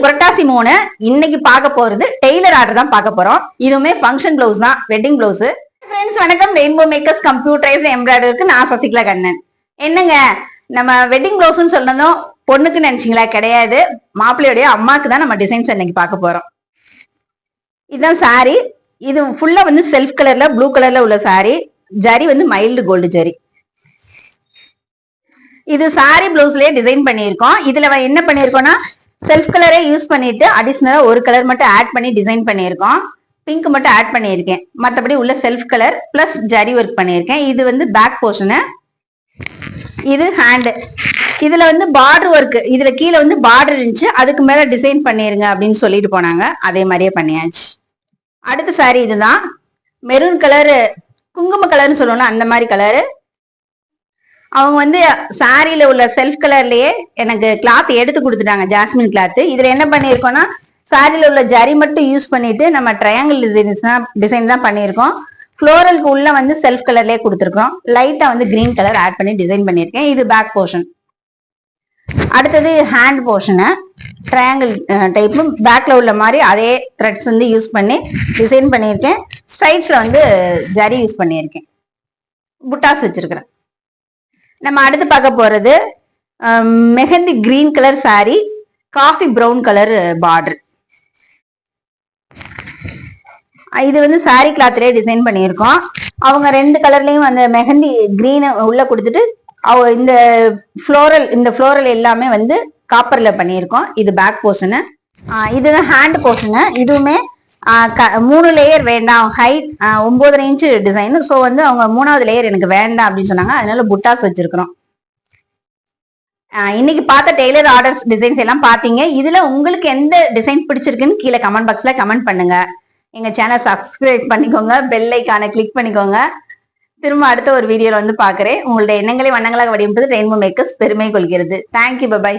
புரட்டாசி 3 இன்னைக்கு பார்க்க போறது டெய்லர் ஆர்டர் தான் பார்க்க போறோம். இதுவுமே ஃபங்க்ஷன் பிளவுஸ் தான், வெட்டிங் பிளவுஸ். ஃப்ரெண்ட்ஸ் வணக்கம், ரெயின்போ மேக்கர்ஸ் கம்ப்யூட்டரைஸ் எம்ப்ராய்டருக்கு நான் சசிகலா கண்ணன். என்னங்க நம்ம வெட்டிங் பிளவுஸ்னு சொன்னதும் பொண்ணுக்கு நினைச்சீங்களா? கிடையாது, மாப்பிள்ளையோடைய அம்மாக்கு தான் நம்ம டிசைன்ஸ் இன்னைக்கு பார்க்க போறோம். இதுதான் சாரி. இது ஃபுல்லா வந்து செல்ஃப் கலர்ல ப்ளூ கலர்ல உள்ள சாரி. ஜரி வந்து மைல்டு கோல்டு ஜரி. இது சாரி பிளவுஸ்லயே டிசைன் பண்ணியிருக்கோம். இதுல என்ன பண்ணிருக்கோம்னா செல்ஃப் கலரே யூஸ் பண்ணிட்டு அடிஷனலா ஒரு கலர் மட்டும் ஆட் பண்ணி டிசைன் பண்ணியிருக்கோம். பிங்க் மட்டும் ஆட் பண்ணியிருக்கேன். மற்றபடி உள்ள self colour plus zari work பண்ணியிருக்கேன். இது வந்து பேக் போர்ஷனு, இது ஹேண்டு. இதுல வந்து பார்டர் ஒர்க், இதுல கீழே வந்து பார்டர் இருந்துச்சு, அதுக்கு மேல டிசைன் பண்ணிருங்க அப்படின்னு சொல்லிட்டு போனாங்க. அதே மாதிரியே பண்ணியாச்சு. அடுத்த சாரி இதுதான், மெரூன் கலரு, குங்கும கலர்னு சொல்லணும், அந்த மாதிரி கலரு. அவங்க வந்து சாரியில உள்ள செல்ஃப் கலர்லயே எனக்கு கிளாத் எடுத்து கொடுத்துட்டாங்க, ஜாஸ்மின் கிளாத். இதுல என்ன பண்ணிருக்கோம்னா சாரியில உள்ள ஜரி மட்டும் யூஸ் பண்ணிட்டு நம்ம ட்ரையாங்கிள் டிசைன் தான் பண்ணியிருக்கோம். ஃப்ளோரலுக்கு உள்ள வந்து செல்ஃப் கலர்லயே கொடுத்துருக்கோம். லைட்டா வந்து கிரீன் கலர் ஆட் பண்ணி டிசைன் பண்ணியிருக்கேன். இது பேக் போர்ஷன். அடுத்தது ஹேண்ட் போர்ஷனு, ட்ரையாங்கிள் டைப்பும் பேக்ல உள்ள மாதிரி அதே த்ரெட்ஸ் வந்து யூஸ் பண்ணி டிசைன் பண்ணியிருக்கேன். ஸ்ட்ரைட்ஸ்ல வந்து ஜரி யூஸ் பண்ணியிருக்கேன். புட்டாஸ் வச்சிருக்கிறேன். நம்ம அடுத்து பார்க்க போறது mehndi green colour sorry, coffee brown colour border. இது வந்து சாரி கிளாத்லயே டிசைன் பண்ணியிருக்கோம். அவங்க ரெண்டு கலர்லயும் அந்த மெஹந்தி கிரீன் உள்ள கொடுத்துட்டு இந்த ஃப்ளோரல் எல்லாமே வந்து காப்பர்ல பண்ணியிருக்கோம். இது பேக் போர்ஷனு. இதுதான் ஹேண்ட் போர்ஷனு. இதுவுமே 3 லேயர் வேண்டாம், ஹைட் 9.5 இன்ச்சு டிசைன். ஸோ வந்து அவங்க 3வது லேயர் எனக்கு வேண்டாம் அப்படின்னு சொன்னாங்க. அதனால புட்டாஸ் வச்சிருக்கிறோம். இன்னைக்கு பார்த்த டெய்லர் ஆர்டர்ஸ் டிசைன்ஸ் எல்லாம் பார்த்தீங்க. இதுல உங்களுக்கு எந்த டிசைன் பிடிச்சிருக்குன்னு கீழே கமெண்ட் பாக்ஸ்ல கமெண்ட் பண்ணுங்க. எங்க சேனல் சப்ஸ்கிரைப் பண்ணிக்கோங்க, பெல் ஐக்கானை கிளிக் பண்ணிக்கோங்க. திரும்ப அடுத்த ஒரு வீடியோல வந்து பாக்குறேன். உங்களுடைய எண்ணங்களை வண்ணங்களாக வடிவமைப்பது ரெயின்போ மேக்கர்ஸ் பெருமை கொள்கிறது. Thank you, by.